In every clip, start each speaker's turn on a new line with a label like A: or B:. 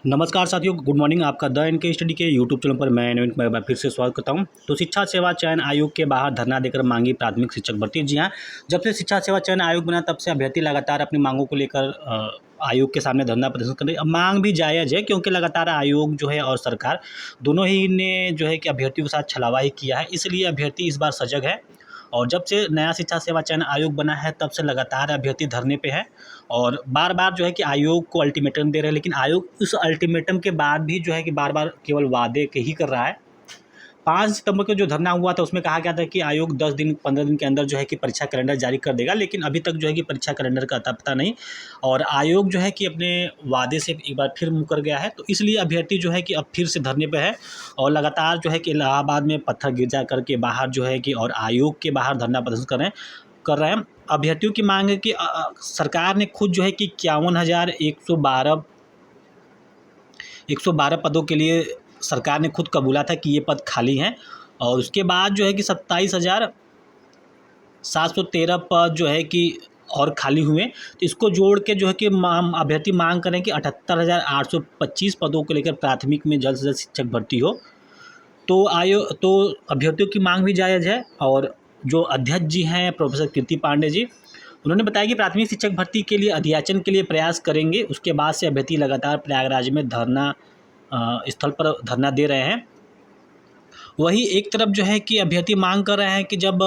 A: नमस्कार साथियों, good morning. आपका द एनके स्टडी के यूट्यूब चैनल पर मैं नवीन कुमार फिर से स्वागत करता हूं। तो शिक्षा सेवा चयन आयोग के बाहर धरना देकर मांगी प्राथमिक शिक्षक भर्ती। जी हां, जब से शिक्षा सेवा चयन आयोग बना तब से अभ्यर्थी लगातार अपनी मांगों को लेकर आयोग के सामने धरना प्रदर्शन कर रहे हैं। अब मांग भी जायज़ है क्योंकि लगातार आयोग जो है और सरकार दोनों ही ने जो है कि अभ्यर्थियों के साथ छलावा ही किया है, इसलिए अभ्यर्थी इस बार सजग है। और जब से नया शिक्षा सेवा चयन आयोग बना है तब से लगातार अभ्यर्थी धरने पे है और बार बार जो है कि आयोग को अल्टीमेटम दे रहे हैं, लेकिन आयोग उस अल्टीमेटम के बाद भी जो है कि बार बार केवल वादे के ही कर रहा है। 5 सितंबर को जो धरना हुआ था उसमें कहा गया था कि आयोग 10 दिन 15 दिन के अंदर जो है कि परीक्षा कैलेंडर जारी कर देगा, लेकिन अभी तक जो है कि परीक्षा कैलेंडर का अता पता नहीं। और आयोग जो है कि अपने वादे से एक बार फिर मुकर गया है, तो इसलिए अभ्यर्थी जो है कि अब फिर से धरने पे है और लगातार जो है कि इलाहाबाद में पत्थर गिरजा करके बाहर जो है कि और आयोग के बाहर धरना प्रदर्शन कर रहे हैं। अभ्यर्थियों की मांग है कि सरकार ने खुद जो है कि 51,112 पदों के लिए सरकार ने खुद कबूला था कि ये पद खाली हैं, और उसके बाद जो है कि 27,713 पद जो है कि और खाली हुए। तो इसको जोड़ के जो है कि अभ्यर्थी मांग करें कि 78,825 पदों को लेकर प्राथमिक में जल्द से जल्द शिक्षक भर्ती हो। तो अभ्यर्थियों की मांग भी जायज़ है। और जो अध्यक्ष जी हैं प्रोफेसर कीर्ति पांडे जी, उन्होंने बताया कि प्राथमिक शिक्षक भर्ती के लिए अध्याचन के लिए प्रयास करेंगे। उसके बाद से अभ्यर्थी लगातार प्रयागराज में धरना स्थल पर धरना दे रहे हैं। वहीं एक तरफ जो है कि अभ्यर्थी मांग कर रहे हैं कि जब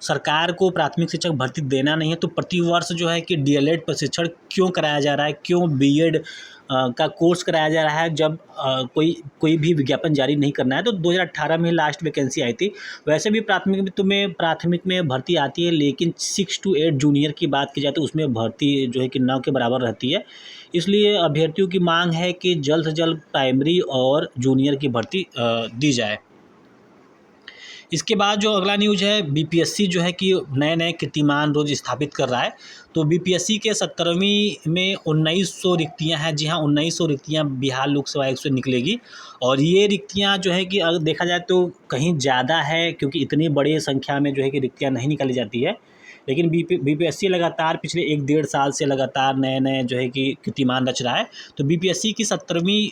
A: सरकार को प्राथमिक शिक्षक भर्ती देना नहीं है तो प्रतिवर्ष जो है कि डीएलएड प्रशिक्षण क्यों कराया जा रहा है, क्यों बीएड का कोर्स कराया जा रहा है, जब कोई भी विज्ञापन जारी नहीं करना है। तो 2018 में लास्ट वैकेंसी आई थी। वैसे भी प्राथमिक में भर्ती आती है, लेकिन 6 to 8 जूनियर की बात की जाए तो उसमें भर्ती जो है कि 9 के बराबर रहती है। इसलिए अभ्यर्थियों की मांग है कि जल्द से जल्द प्राइमरी और जूनियर की भर्ती दी जाए। इसके बाद जो अगला न्यूज़ है, बीपीएससी जो है कि नए नए कीर्तिमान रोज स्थापित कर रहा है। तो बीपीएससी के 17वीं में 1900 रिक्तियां हैं। जी हाँ, 1900 रिक्तियां बिहार लोक सेवा आयोग से निकलेगी। और ये रिक्तियां जो है कि अगर देखा जाए तो कहीं ज़्यादा है, क्योंकि इतनी बड़ी संख्या में जो है कि रिक्तियां नहीं निकाली जाती है। लेकिन बीपीएससी लगातार पिछले 1 डेढ़ साल से लगातार नए नए जो है कि कीर्तिमान रच रहा है। तो बीपीएससी की 17वीं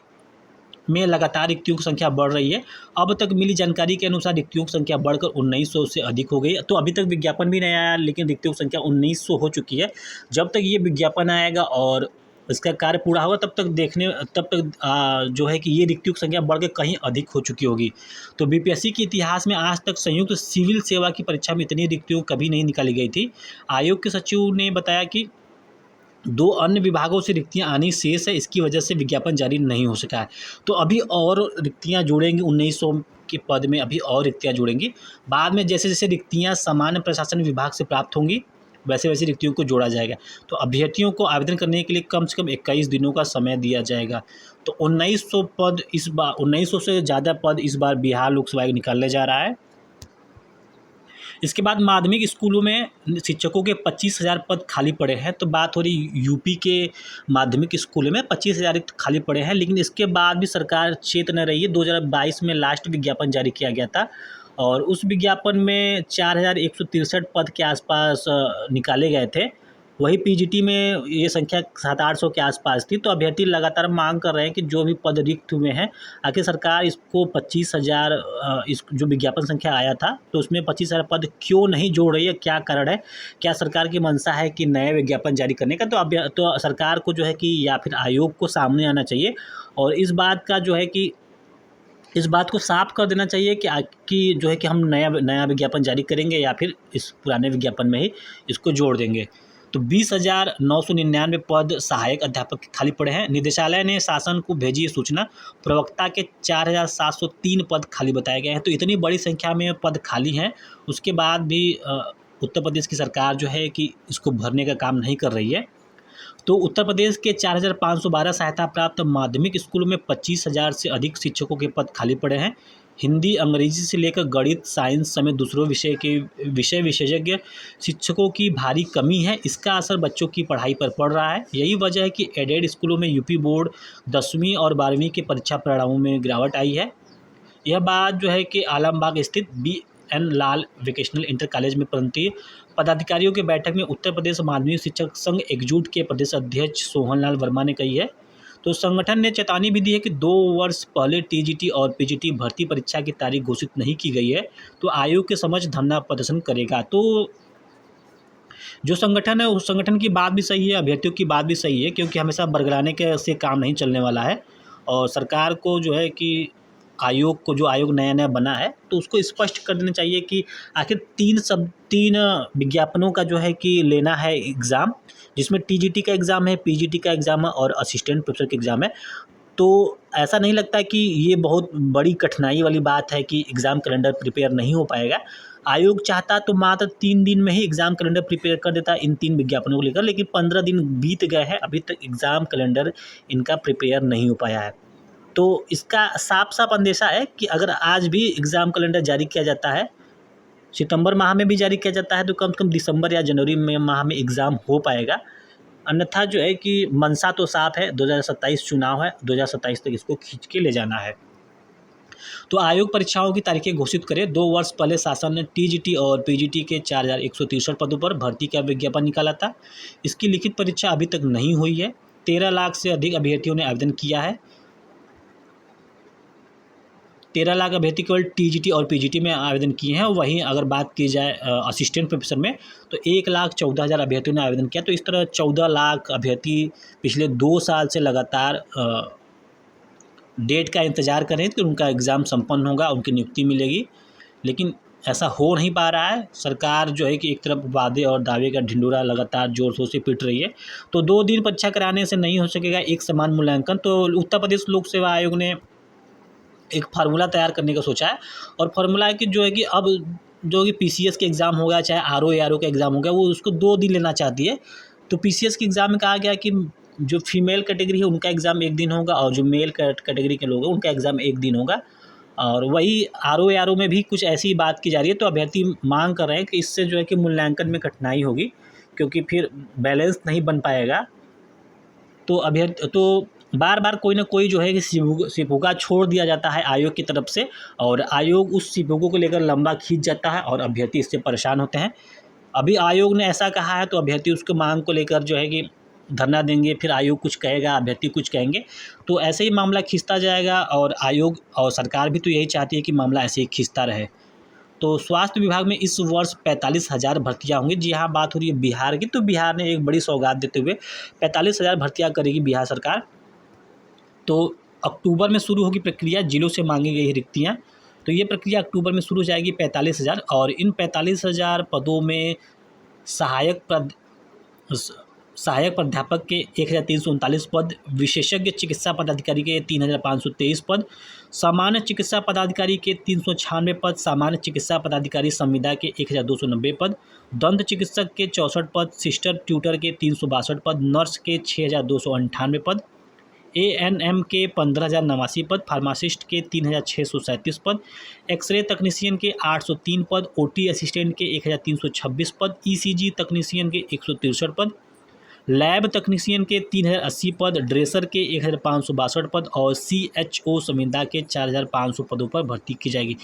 A: में लगातार रिक्तियों की संख्या बढ़ रही है। अब तक मिली जानकारी के अनुसार रिक्तियों की संख्या बढ़कर 1900 से अधिक हो गई। तो अभी तक विज्ञापन भी नहीं आया, लेकिन रिक्तियों की संख्या 1900 हो चुकी है। जब तक ये विज्ञापन आएगा और इसका कार्य पूरा होगा तब तक जो है कि ये रिक्तियों की संख्या बढ़ के कहीं अधिक हो चुकी होगी। तो बीपीएससी के इतिहास में आज तक संयुक्त सिविल सेवा की परीक्षा में इतनी रिक्तियों कभी नहीं निकाली गई थी। आयोग के सचिव ने बताया कि 2 अन्य विभागों से रिक्तियां आनी शेष है, इसकी वजह से विज्ञापन जारी नहीं हो सका है। तो अभी और रिक्तियां जुड़ेंगी, 1900 के पद में अभी और रिक्तियां जुड़ेंगी। बाद में जैसे जैसे रिक्तियां सामान्य प्रशासन विभाग से प्राप्त होंगी वैसे वैसे रिक्तियों को जोड़ा जाएगा। तो अभ्यर्थियों को आवेदन करने के लिए कम से कम 21 दिनों का समय दिया जाएगा। तो 1900 से ज़्यादा पद इस बार बिहार लोक सेवा आयोग निकालने जा रहा है। इसके बाद माध्यमिक स्कूलों में शिक्षकों के 25,000 पद खाली पड़े हैं। तो बात हो रही यूपी के माध्यमिक स्कूलों में 25,000 खाली पड़े हैं, लेकिन इसके बाद भी सरकार चेत न रही है। 2022 में लास्ट विज्ञापन जारी किया गया था और उस विज्ञापन में 4,163 पद के आसपास निकाले गए थे। वही पीजीटी में ये संख्या 700-800 के आसपास थी। तो अभ्यर्थी लगातार मांग कर रहे हैं कि जो भी पद रिक्त हुए हैं, आखिर सरकार इसको 25,000 इस जो विज्ञापन संख्या आया था तो उसमें 25,000 पद क्यों नहीं जोड़ रही है, क्या कारण है? क्या सरकार की मंशा है कि नए विज्ञापन जारी करने का? तो सरकार को जो है कि या फिर आयोग को सामने आना चाहिए और इस बात को साफ कर देना चाहिए कि जो है कि हम नया विज्ञापन जारी करेंगे या फिर इस पुराने विज्ञापन में ही इसको जोड़ देंगे। तो 20,999 पद सहायक अध्यापक के खाली पड़े हैं। निदेशालय ने शासन को भेजी सूचना, प्रवक्ता के 4,703 पद खाली बताए गए हैं। तो इतनी बड़ी संख्या में पद खाली हैं, उसके बाद भी उत्तर प्रदेश की सरकार जो है कि इसको भरने का काम नहीं कर रही है। तो उत्तर प्रदेश के 4,512 सहायता प्राप्त माध्यमिक स्कूलों में 25,000 से अधिक शिक्षकों के पद खाली पड़े हैं। हिंदी, अंग्रेजी से लेकर गणित, साइंस समेत दूसरों विषय विशेषज्ञ शिक्षकों की भारी कमी है। इसका असर बच्चों की पढ़ाई पर पड़ रहा है। यही वजह है कि एडेड स्कूलों में यूपी बोर्ड 10वीं और 12वीं के परीक्षा परिणामों में गिरावट आई है। यह बात जो है कि आलमबाग स्थित BN लाल वोकेशनल इंटर कॉलेज में पदाधिकारियों की बैठक में उत्तर प्रदेश माध्यमिक शिक्षक संघ एकजुट के प्रदेश अध्यक्ष सोहन लाल वर्मा ने कही है। तो संगठन ने चेतावनी भी दी है कि 2 वर्ष पहले टीजीटी और पीजीटी भर्ती परीक्षा की तारीख घोषित नहीं की गई है, तो आयोग के समक्ष धरना प्रदर्शन करेगा। तो जो संगठन है उस संगठन की बात भी सही है, अभ्यर्थियों की बात भी सही है, क्योंकि हमेशा बरगलाने के से काम नहीं चलने वाला है। और सरकार को जो है कि जो आयोग नया-नया बना है, तो उसको स्पष्ट कर देना चाहिए कि आखिर 3 विज्ञापनों का जो है कि लेना है एग्ज़ाम, जिसमें टीजीटी का एग्ज़ाम है, पीजीटी का एग्ज़ाम है और असिस्टेंट प्रोफेसर का एग्ज़ाम है। तो ऐसा नहीं लगता कि ये बहुत बड़ी कठिनाई वाली बात है कि एग्ज़ाम कैलेंडर प्रिपेयर नहीं हो पाएगा। आयोग चाहता तो मात्र 3 दिन में ही एग्ज़ाम कैलेंडर प्रिपेयर कर देता इन 3 विज्ञापनों को लेकर, लेकिन 15 दिन बीत गए हैं, अभी तक एग्ज़ाम कैलेंडर इनका प्रिपेयर नहीं हो पाया है। तो इसका साफ-साफ अंदेशा है कि अगर आज भी एग्ज़ाम कैलेंडर जारी किया जाता है, सितंबर माह में भी जारी किया जाता है, तो कम से कम दिसंबर या जनवरी में माह में एग्ज़ाम हो पाएगा। अन्यथा जो है कि मंशा तो साफ है, 2027 चुनाव है, 2027 तक इसको खींच के ले जाना है। तो आयोग परीक्षाओं की तारीखें घोषित करे। 2 वर्ष पहले शासन ने टीजीटी और पीजीटी के 4163 पदों पर भर्ती का विज्ञापन निकाला था। इसकी लिखित परीक्षा अभी तक नहीं हुई है। 13 लाख से अधिक अभ्यर्थियों ने आवेदन किया है। 13 लाख अभ्यर्थी केवल टीजीटी और पीजीटी में आवेदन किए हैं। वहीं अगर बात की जाए असिस्टेंट प्रोफेसर में, तो 1,14,000 अभ्यर्थियों ने आवेदन किया। तो इस तरह 14 लाख अभ्यर्थी पिछले 2 साल से लगातार डेट का इंतज़ार कर रहे हैं कि उनका एग्ज़ाम संपन्न होगा, उनकी नियुक्ति मिलेगी, लेकिन ऐसा हो नहीं पा रहा है। सरकार जो है कि एक तरफ वादे और दावे का ढिंढोरा लगातार ज़ोर-शोर से पीट रही है। तो 2 दिन परीक्षा कराने से नहीं हो सकेगा एक समान मूल्यांकन। तो उत्तर प्रदेश लोक सेवा आयोग ने एक फार्मूला तैयार करने का सोचा है, और फार्मूला है कि जो है कि अब जो कि पीसीएस के एग्ज़ाम होगा, चाहे आरओ एआरओ का एग्ज़ाम होगा, वो उसको 2 दिन लेना चाहती है। तो पीसीएस के एग्ज़ाम में कहा गया कि जो फीमेल कैटेगरी है उनका एग्ज़ाम 1 दिन होगा, और जो मेल कैटेगरी के लोग हैं उनका एग्ज़ाम 1 दिन होगा। और वही आरओ एआरओ में भी कुछ ऐसी बात की जा रही है। तो अभ्यर्थी मांग कर रहे हैं कि इससे जो है कि मूल्यांकन में कठिनाई होगी, क्योंकि फिर बैलेंस नहीं बन पाएगा। तो बार-बार कोई ना कोई जो है कि सिपुका छोड़ दिया जाता है आयोग की तरफ से, और आयोग उस सिपुकों को लेकर लंबा खींच जाता है और अभ्यर्थी इससे परेशान होते हैं। अभी आयोग ने ऐसा कहा है, तो अभ्यर्थी उसके मांग को लेकर जो है कि धरना देंगे, फिर आयोग कुछ कहेगा, अभ्यर्थी कुछ कहेंगे, तो ऐसे ही मामला खींचता जाएगा। और आयोग और सरकार भी तो यही चाहती है कि मामला ऐसे ही खींचता रहे। तो स्वास्थ्य विभाग में इस वर्ष 45,000 भर्तियाँ होंगी। जी हाँ, बात हो रही है बिहार की, तो बिहार ने एक बड़ी सौगात देते हुए 45,000 भर्तियाँ करेगी बिहार सरकार। तो अक्टूबर में शुरू होगी प्रक्रिया, जिलों से मांगी गई रिक्तियाँ। तो ये प्रक्रिया अक्टूबर में शुरू हो जाएगी 45,000, और इन 45,000 पदों में सहायक प्राध्यापक के 1,339 पद, विशेषज्ञ चिकित्सा पदाधिकारी के 3,523 पद, सामान्य चिकित्सा पदाधिकारी के 396 पद, सामान्य चिकित्सा पदाधिकारी संविदा के 1,290 पद, दंत चिकित्सक के 64 पद, सिस्टर ट्यूटर के 362 पद, नर्स के 6,298 पद, एएनएम के 15,089 पद, फार्मासिस्ट के 3,637 पद, एक्सरे तकनीशियन के 803 पद, ओटी असिस्टेंट के 1,326 पद, ईसीजी तकनीशियन के 163 पद, लैब तकनीशियन के 3,080 पद, ड्रेसर के 1,562 पद, और सीएचओ संविदा के 4,500 पदों पर भर्ती की जाएगी।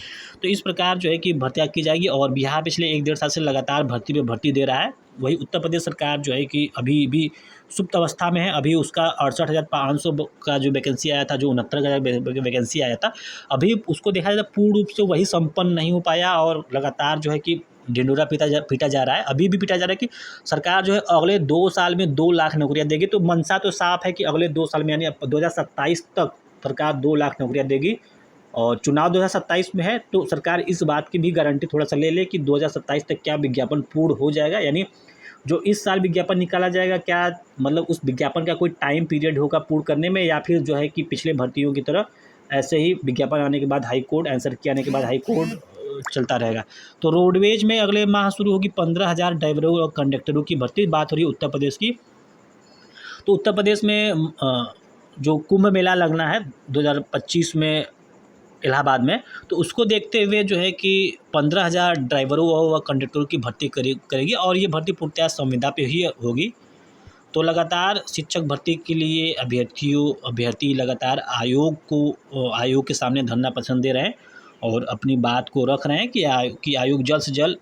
A: तो इस प्रकार जो है कि भर्तियाँ की जाएगी, और बिहार पिछले 1-1.5 साल से लगातार भर्ती पे भर्ती दे रहा है। वही उत्तर प्रदेश सरकार जो है कि अभी भी सुप्त अवस्था में है। अभी उसका 68,500 का जो वैकेंसी आया था, जो 69,000 वैकेंसी आया था, अभी उसको देखा जाए तो पूर्ण रूप से वही संपन्न नहीं हो पाया, और लगातार जो है कि ढिंढोरा पीटा जा रहा है। अभी भी पीटा जा रहा है कि सरकार जो है अगले 2 साल में 2 लाख नौकरियां देगी। तो मंशा तो साफ है कि अगले 2 साल में, यानी 2027 तक सरकार 2 लाख नौकरियां देगी। और चुनाव 2027 में है, तो सरकार इस बात की भी गारंटी थोड़ा सा ले ले कि 2027 तक क्या विज्ञापन पूर्ण हो जाएगा, यानी जो इस साल विज्ञापन निकाला जाएगा, क्या मतलब उस विज्ञापन का कोई टाइम पीरियड होगा पूर्ण करने में, या फिर जो है कि पिछले भर्तियों की तरह ऐसे ही विज्ञापन आने के बाद हाई कोर्ट, आंसर किए आने के बाद हाई कोर्ट चलता रहेगा। तो रोडवेज में अगले माह शुरू होगी 15,000 ड्राइवरों और कंडक्टरों की भर्ती। बात हो रही है उत्तर प्रदेश की। तो उत्तर प्रदेश में जो कुंभ मेला लगना है 2025 में इलाहाबाद में, तो उसको देखते हुए जो है कि 15,000 ड्राइवरों व कंडक्टरों की भर्ती करेगी, और ये भर्ती पूर्णतः संविदा पे ही होगी। तो लगातार शिक्षक भर्ती के लिए अभ्यर्थी लगातार आयोग के सामने धरना प्रदर्शन दे रहे हैं, और अपनी बात को रख रहे हैं कि आयोग जल्द से जल्द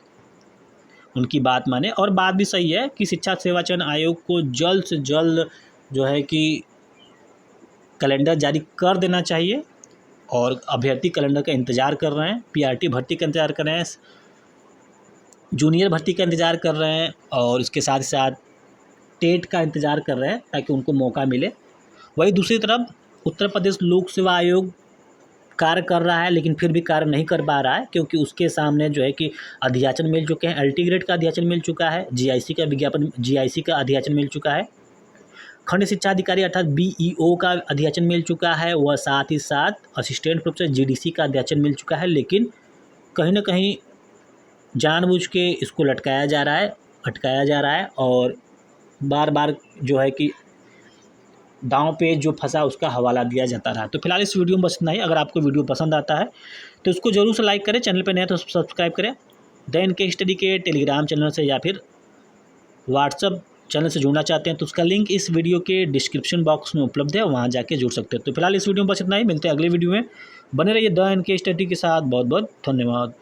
A: उनकी बात माने। और बात भी सही है कि शिक्षा सेवा चयन आयोग को जल्द से जल्द जो है कि कैलेंडर जारी कर देना चाहिए और अभ्यर्थी कैलेंडर का इंतज़ार कर रहे हैं, पीआरटी भर्ती का इंतज़ार कर रहे हैं, जूनियर भर्ती का इंतज़ार कर रहे हैं और इसके साथ साथ टेट का इंतज़ार कर रहे हैं ताकि उनको मौका मिले। वहीं दूसरी तरफ उत्तर प्रदेश लोक सेवा आयोग कार्य कर रहा है लेकिन फिर भी कार्य नहीं कर पा रहा है क्योंकि उसके सामने जो है कि अधियाचन मिल चुके हैं। एलटी ग्रेड का अधियाचन मिल चुका है, जीआईसी का अधियाचन मिल चुका है, खंड शिक्षा अधिकारी अर्थात बीईओ का अधियाचन मिल चुका है, वह साथ ही साथ असिस्टेंट प्रोफेसर जीडीसी का अधियाचन मिल चुका है। लेकिन कहीं ना कहीं जानबूझ के इसको अटकाया जा रहा है और बार बार जो है कि दांव पे जो फंसा उसका हवाला दिया जाता रहा। तो फिलहाल इस वीडियो में बस इतना ही। अगर आपको वीडियो पसंद आता है तो इसको जरूर से लाइक करें, चैनल पे नए तो सब्सक्राइब करें। द एनके स्टडी के टेलीग्राम चैनल से या फिर व्हाट्सअप चैनल से जुड़ना चाहते हैं तो उसका लिंक इस वीडियो के डिस्क्रिप्शन बॉक्स में उपलब्ध है, वहाँ जाके जुड़ सकते हैं। तो फिलहाल इस वीडियो में बस इतना ही, मिलते हैं अगले वीडियो में। बने रहिए द एनके स्टडी के साथ। बहुत बहुत धन्यवाद।